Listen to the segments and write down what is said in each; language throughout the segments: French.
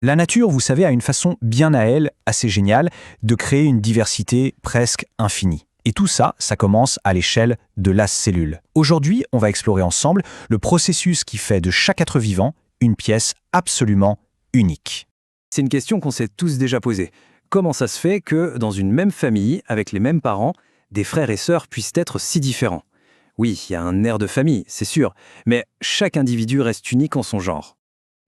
La nature, vous savez, a une façon bien à elle, assez géniale, de créer une diversité presque infinie. Et tout ça, ça commence à l'échelle de la cellule. Aujourd'hui, on va explorer ensemble le processus qui fait de chaque être vivant une pièce absolument unique. C'est une question qu'on s'est tous déjà posée. Comment ça se fait que, dans une même famille, avec les mêmes parents, des frères et sœurs puissent être si différents? Oui, il y a un air de famille, c'est sûr, mais chaque individu reste unique en son genre.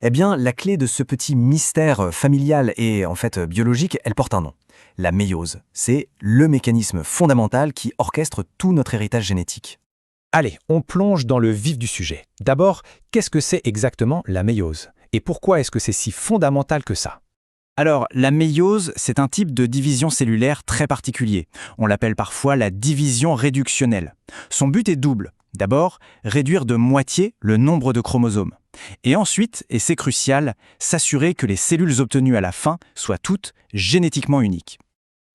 Eh bien, la clé de ce petit mystère familial et en fait biologique, elle porte un nom. La méiose. C'est le mécanisme fondamental qui orchestre tout notre héritage génétique. Allez, on plonge dans le vif du sujet. D'abord, qu'est-ce que c'est exactement la méiose? Et pourquoi est-ce que c'est si fondamental que ça? Alors, la méiose, c'est un type de division cellulaire très particulier. On l'appelle parfois la division réductionnelle. Son but est double. D'abord, réduire de moitié le nombre de chromosomes. Et ensuite, et c'est crucial, s'assurer que les cellules obtenues à la fin soient toutes génétiquement uniques.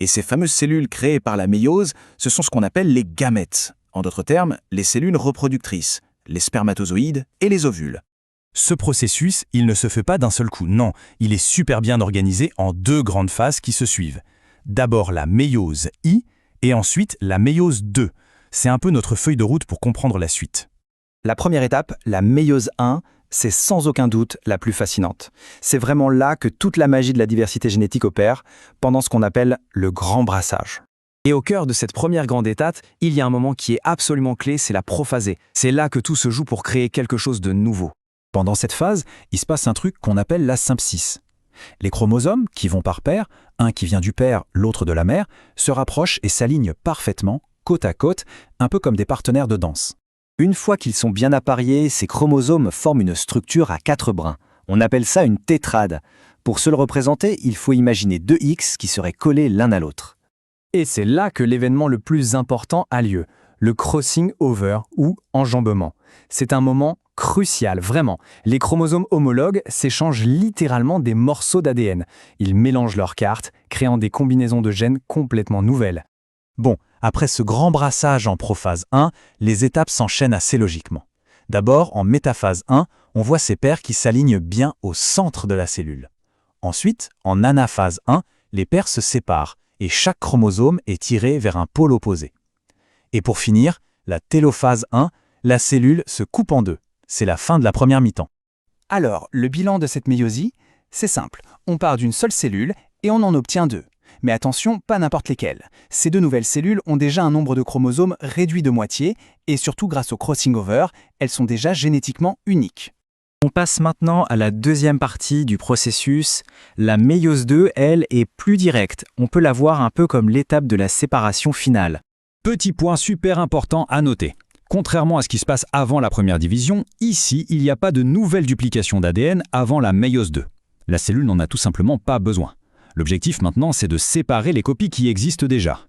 Et ces fameuses cellules créées par la méiose, ce sont ce qu'on appelle les gamètes. En d'autres termes, les cellules reproductrices, les spermatozoïdes et les ovules. Ce processus, il ne se fait pas d'un seul coup, non. Il est super bien organisé en deux grandes phases qui se suivent. D'abord la méiose I et ensuite la méiose 2. C'est un peu notre feuille de route pour comprendre la suite. La première étape, la méiose 1, c'est sans aucun doute la plus fascinante. C'est vraiment là que toute la magie de la diversité génétique opère, pendant ce qu'on appelle le grand brassage. Et au cœur de cette première grande étape, il y a un moment qui est absolument clé, c'est la prophasée. C'est là que tout se joue pour créer quelque chose de nouveau. Pendant cette phase, il se passe un truc qu'on appelle la sympsys. Les chromosomes, qui vont par paire, un qui vient du père, l'autre de la mère, se rapprochent et s'alignent parfaitement, côte à côte, un peu comme des partenaires de danse. Une fois qu'ils sont bien appariés, ces chromosomes forment une structure à 4 brins. On appelle ça une tétrade. Pour se le représenter, il faut imaginer 2 X qui seraient collés l'un à l'autre. Et c'est là que l'événement le plus important a lieu, le crossing over ou enjambement. C'est un moment crucial, vraiment. Les chromosomes homologues s'échangent littéralement des morceaux d'ADN. Ils mélangent leurs cartes, créant des combinaisons de gènes complètement nouvelles. Bon, après ce grand brassage en prophase 1, les étapes s'enchaînent assez logiquement. D'abord, en métaphase 1, on voit ces paires qui s'alignent bien au centre de la cellule. Ensuite, en anaphase 1, les paires se séparent et chaque chromosome est tiré vers un pôle opposé. Et pour finir, la télophase 1, la cellule se coupe en deux. C'est la fin de la première mi-temps. Alors, le bilan de cette méiosie, c'est simple. On part d'une seule cellule et on en obtient 2. Mais attention, pas n'importe lesquelles. Ces 2 nouvelles cellules ont déjà un nombre de chromosomes réduit de moitié et surtout grâce au crossing over, elles sont déjà génétiquement uniques. On passe maintenant à la deuxième partie du processus. La méiose 2, elle, est plus directe. On peut la voir un peu comme l'étape de la séparation finale. Petit point super important à noter. Contrairement à ce qui se passe avant la première division, ici, il n'y a pas de nouvelle duplication d'ADN avant la méiose 2. La cellule n'en a tout simplement pas besoin. L'objectif maintenant, c'est de séparer les copies qui existent déjà.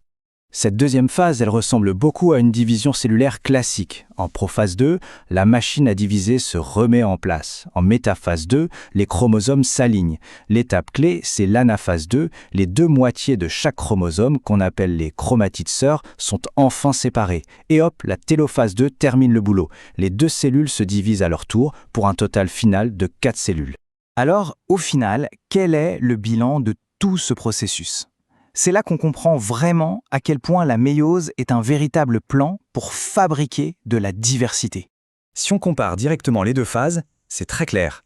Cette deuxième phase, elle ressemble beaucoup à une division cellulaire classique. En prophase 2, la machine à diviser se remet en place. En métaphase 2, les chromosomes s'alignent. L'étape clé, c'est l'anaphase 2. Les 2 moitiés de chaque chromosome, qu'on appelle les chromatides sœurs, sont enfin séparées. Et hop, la télophase 2 termine le boulot. Les 2 cellules se divisent à leur tour pour un total final de 4 cellules. Alors, au final, quel est le bilan de tout ce processus? C'est là qu'on comprend vraiment à quel point la méiose est un véritable plan pour fabriquer de la diversité. Si on compare directement les 2 phases, c'est très clair.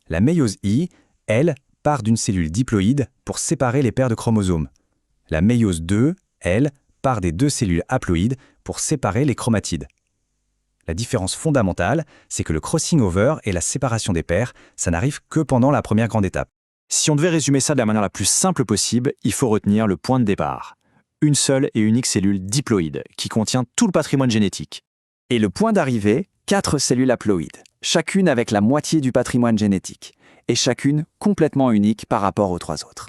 La méiose I, elle, part d'une cellule diploïde pour séparer les paires de chromosomes. La méiose 2, elle, part des 2 cellules haploïdes pour séparer les chromatides. La différence fondamentale, c'est que le crossing over et la séparation des paires, ça n'arrive que pendant la première grande étape. Si on devait résumer ça de la manière la plus simple possible, il faut retenir le point de départ. Une seule et unique cellule diploïde qui contient tout le patrimoine génétique. Et le point d'arrivée, 4 cellules haploïdes, chacune avec la moitié du patrimoine génétique, et chacune complètement unique par rapport aux 3 autres.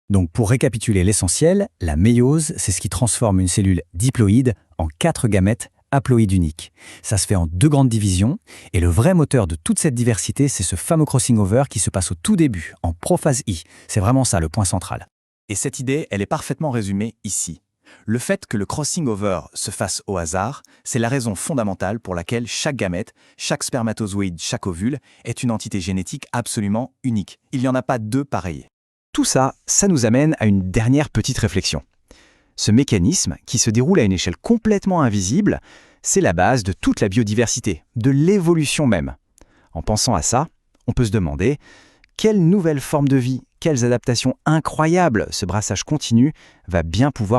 Donc pour récapituler l'essentiel, la méiose, c'est ce qui transforme une cellule diploïde en 4 gamètes haploïdes uniques. Ça se fait en 2 grandes divisions, et le vrai moteur de toute cette diversité, c'est ce fameux crossing over qui se passe au tout début, en prophase I. C'est vraiment ça le point central. Et cette idée, elle est parfaitement résumée ici. Le fait que le crossing over se fasse au hasard, c'est la raison fondamentale pour laquelle chaque gamète, chaque spermatozoïde, chaque ovule est une entité génétique absolument unique. Il n'y en a pas deux pareils. Tout ça, ça nous amène à une dernière petite réflexion. Ce mécanisme, qui se déroule à une échelle complètement invisible, c'est la base de toute la biodiversité, de l'évolution même. En pensant à ça, on peut se demander quelle nouvelle forme de vie, quelles adaptations incroyables ce brassage continu va bien pouvoir